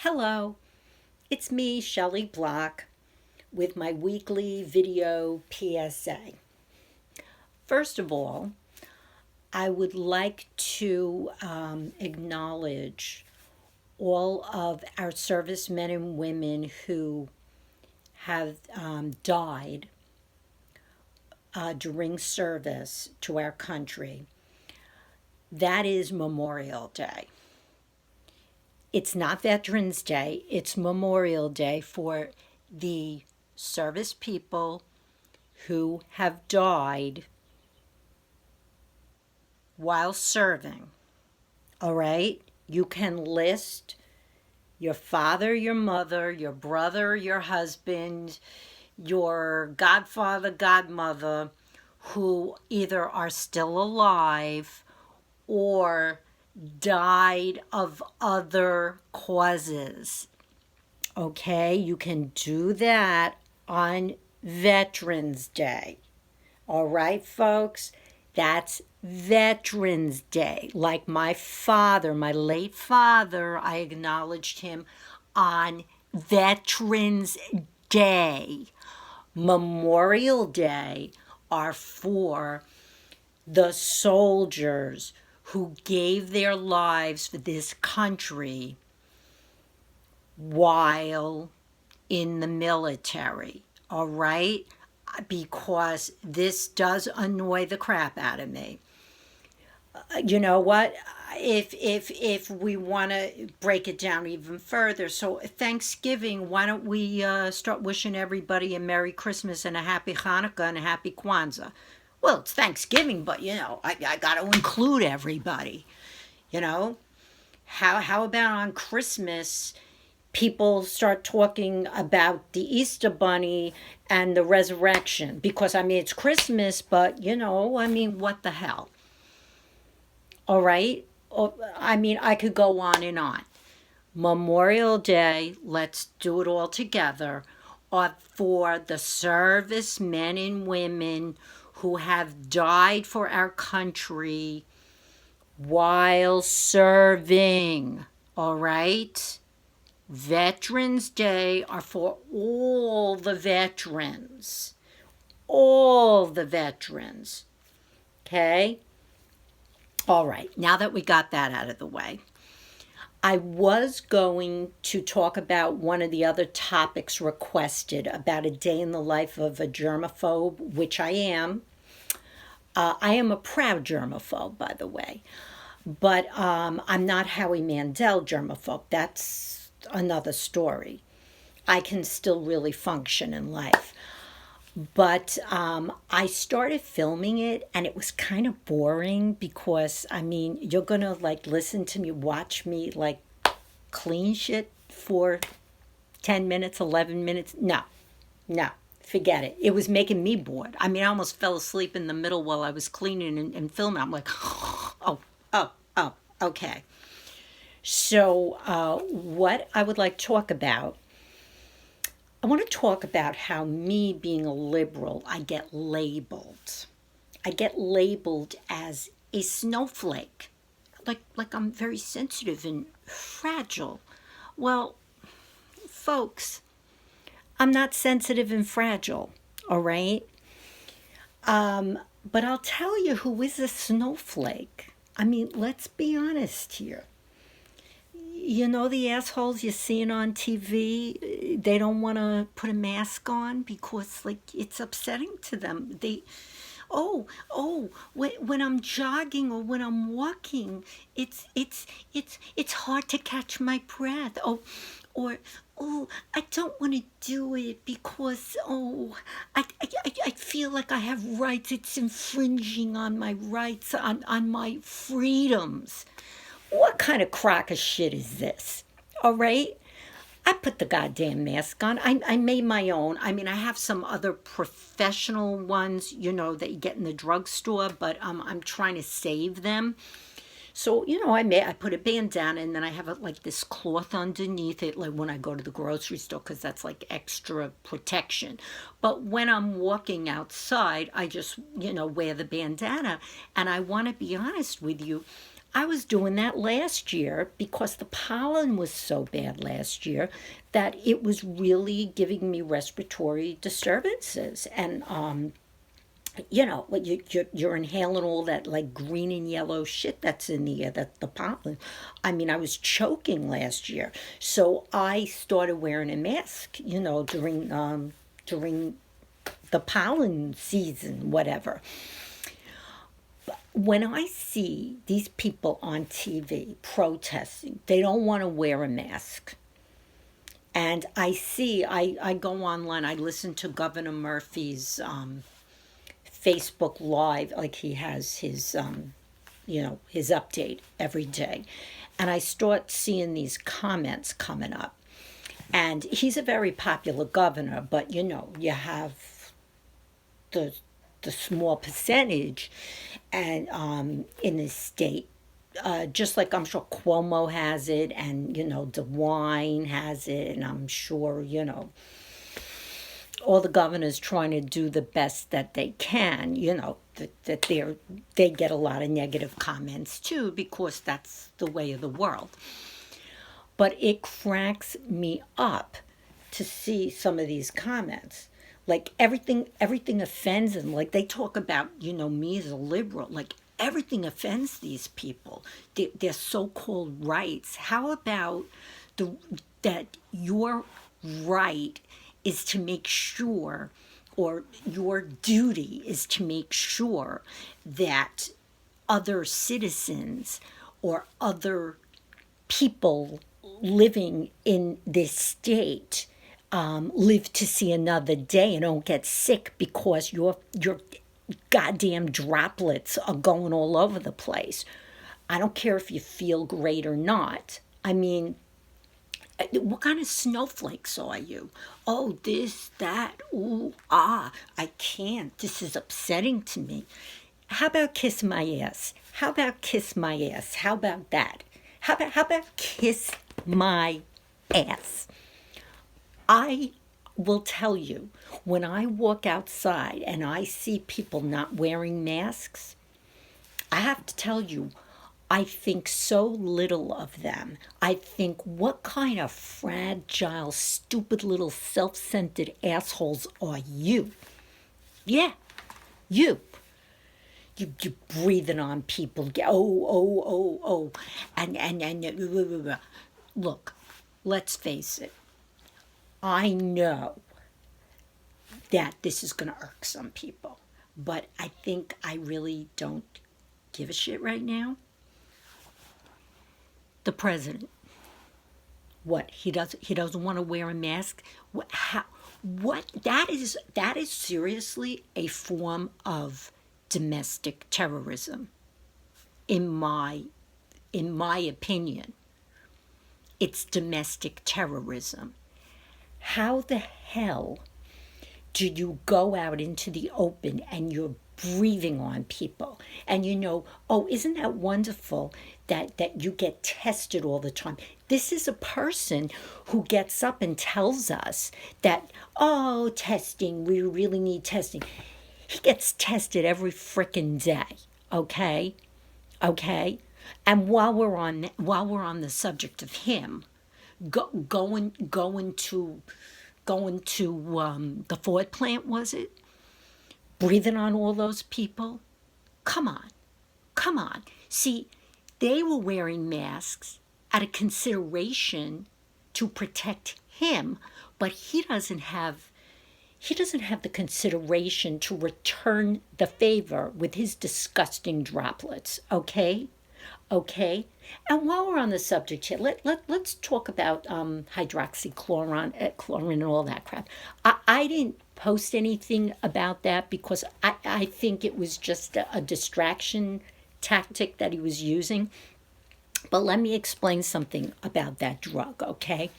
Hello, it's me, Shelley Block, with my weekly video PSA. First of all, I would like to acknowledge all of our servicemen and women who have died during service to our country. That is Memorial Day. It's not Veterans Day, it's Memorial Day for the service people who have died while serving. All right? You can list your father, your mother, your brother, your husband, your godfather, godmother, who either are still alive or died of other causes. Okay, you can do that on Veterans Day. All right, folks, that's Veterans Day. Like my father, my late father, I acknowledged him on Veterans Day. Memorial Day are for the soldiers who gave their lives for this country while in the military, all right? Because this does annoy the crap out of me. You know what? If we want to break it down even further, so Thanksgiving, why don't we start wishing everybody a Merry Christmas and a Happy Hanukkah and a Happy Kwanzaa? Well, it's Thanksgiving, but I got to include everybody. You know, how about on Christmas, people start talking about the Easter Bunny and the resurrection? Because it's Christmas, but what the hell? All right. I could go on and on. Memorial Day, let's do it all together, are for the servicemen and women who have died for our country while serving. All right? Veterans Day are for all the veterans. All the veterans. Okay? All right, now that we got that out of the way, I was going to talk about one of the other topics requested about a day in the life of a germaphobe, which I am. I am a proud germaphobe, by the way, but I'm not Howie Mandel germaphobe. That's another story. I can still really function in life. But I started filming it, and it was kind of boring because, you're going to, listen to me, watch me, clean shit for 10 minutes, 11 minutes. No, forget it. It was making me bored. I almost fell asleep in the middle while I was cleaning and filming. I'm like, oh, okay. So what I would like to talk about, I want to talk about how me being a liberal, I get labeled. I get labeled as a snowflake. Like I'm very sensitive and fragile. Well, folks, I'm not sensitive and fragile, all right? But I'll tell you who is a snowflake. Let's be honest here. You know the assholes you're seeing on TV, they don't want to put a mask on because it's upsetting to them. When I'm jogging or when I'm walking, it's hard to catch my breath. Or I don't want to do it because I feel like I have rights. It's infringing on my rights, on my freedoms. What kind of crock of shit is this? All right? I put the goddamn mask on. I made my own. I have some other professional ones, that you get in the drugstore, but I'm trying to save them. So, I put a bandana, and then I have this cloth underneath it, when I go to the grocery store, because that's extra protection. But when I'm walking outside, I just, wear the bandana. And I want to be honest with you, I was doing that last year because the pollen was so bad last year that it was really giving me respiratory disturbances. And, you're inhaling all that like green and yellow shit that's in the air, that's the pollen. I mean, I was choking last year. So I started wearing a mask, during the pollen season, whatever. When I see these people on TV protesting, they don't want to wear a mask. And I go online, I listen to Governor Murphy's Facebook Live, like he has his update every day. And I start seeing these comments coming up. And he's a very popular governor, but you have the small percentage and in the state, just like I'm sure Cuomo has it, and DeWine has it, and I'm sure all the governors trying to do the best that they can. That they get a lot of negative comments too, because that's the way of the world. But it cracks me up to see some of these comments. Like everything offends them. Like they talk about, me as a liberal. Like everything offends these people. Their so-called rights. How about that your right is to make sure, or your duty is to make sure that other citizens or other people living in this state live to see another day and don't get sick because your goddamn droplets are going all over the place. I don't care if you feel great or not. I mean, what kind of snowflakes are you? Oh, this, that, ooh, ah, I can't. This is upsetting to me. How about kiss my ass? How about kiss my ass? How about that? How about kiss my ass? I will tell you, when I walk outside and I see people not wearing masks, I have to tell you, I think so little of them. I think, what kind of fragile, stupid little self-centered assholes are you? Yeah, you. You breathing on people. Oh. And look, let's face it. I know that this is going to irk some people, but I think I really don't give a shit right now. The president, what, he doesn't want to wear a mask? That is seriously a form of domestic terrorism, in my opinion. It's domestic terrorism. How the hell do you go out into the open and you're breathing on people? And isn't that wonderful that you get tested all the time? This is a person who gets up and tells us that, testing, we really need testing. He gets tested every frickin' day, okay? And while we're on the subject of him, going to the Ford plant, was it? Breathing on all those people? Come on. See, they were wearing masks out of consideration to protect him, but he doesn't have the consideration to return the favor with his disgusting droplets, okay? And while we're on the subject here, let's talk about hydroxychloroquine, chlorine, and all that crap. I didn't post anything about that because I think it was just a distraction tactic that he was using. But let me explain something about that drug, okay?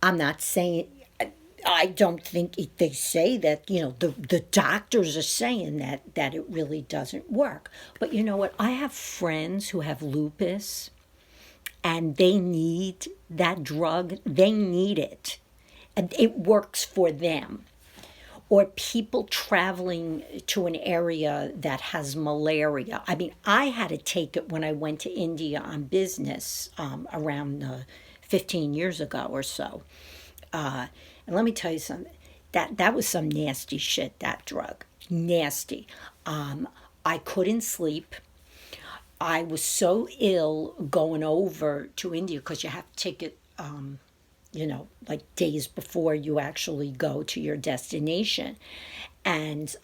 I'm not saying, I don't think they say that, the doctors are saying that it really doesn't work. But you know what? I have friends who have lupus and they need that drug. They need it. And it works for them. or people traveling to an area that has malaria. I mean, I had to take it when I went to India on business around 15 years ago or so. And let me tell you something. That was some nasty shit, that drug. Nasty. I couldn't sleep. I was so ill going over to India because you have to take it, like days before you actually go to your destination. And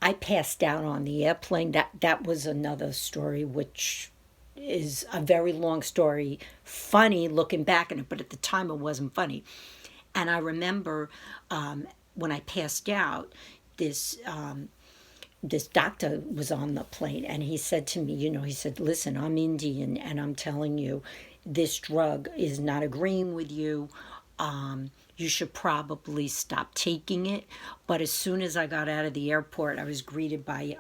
I passed out on the airplane. That was another story, which is a very long story. Funny looking back on it, but at the time it wasn't funny. And I remember when I passed out, this doctor was on the plane, and he said to me, he said, listen, I'm Indian, and I'm telling you, this drug is not agreeing with you. You should probably stop taking it. But as soon as I got out of the airport, I was greeted by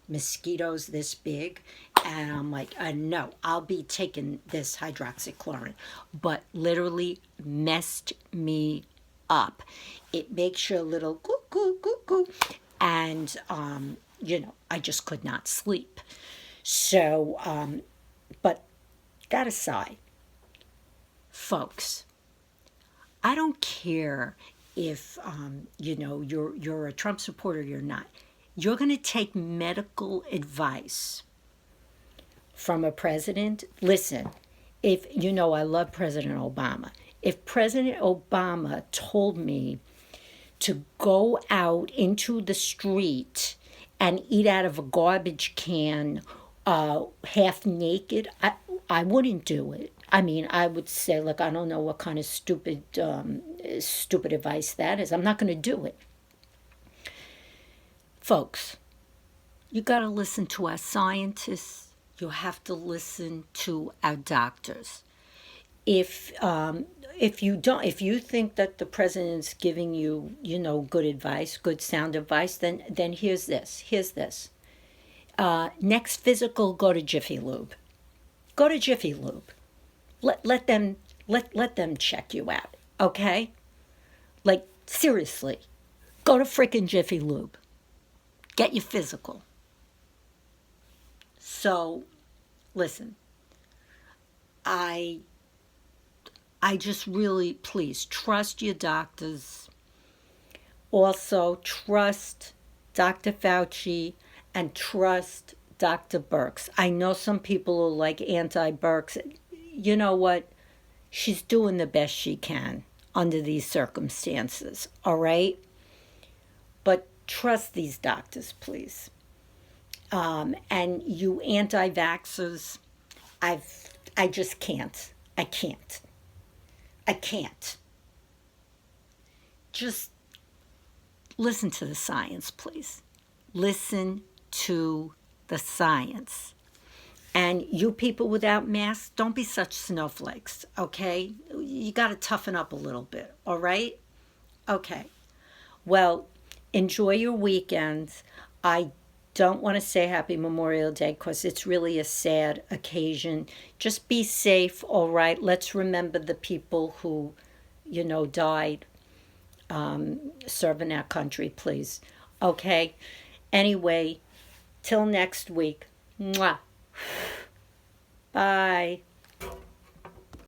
mosquitoes this big. And I'm like, no, I'll be taking this hydroxychloroquine. But literally messed me up. It makes you a little goo. And, I just could not sleep. So, but that aside, folks, I don't care if, you're a Trump supporter or you're not. You're going to take medical advice from a president. Listen, if, I love President Obama. If President Obama told me to go out into the street and eat out of a garbage can half naked, I wouldn't do it. I mean, I would say, look, I don't know what kind of stupid advice that is. I'm not going to do it. Folks, you got to listen to our scientists. You have to listen to our doctors. If you think that the president's giving you, good advice, good sound advice, then here's this. Next physical, go to Jiffy Lube. Go to Jiffy Lube. Let them check you out, okay? Like, seriously, go to frickin' Jiffy Lube. Get your physical. So, listen, I just really, please, trust your doctors. Also, trust Dr. Fauci and trust Dr. Birx. I know some people are like anti-Birx. You know what? She's doing the best she can under these circumstances, all right? But trust these doctors, please. And you anti-vaxxers, I just can't. I can't. Just listen to the science, please. Listen to the science. And you people without masks, don't be such snowflakes, okay? You got to toughen up a little bit, all right? Okay. Well, enjoy your weekends. I don't want to say Happy Memorial Day because it's really a sad occasion. Just be safe, all right? Let's remember the people who, died serving our country, please. Okay? Anyway, till next week. Mwah. Bye.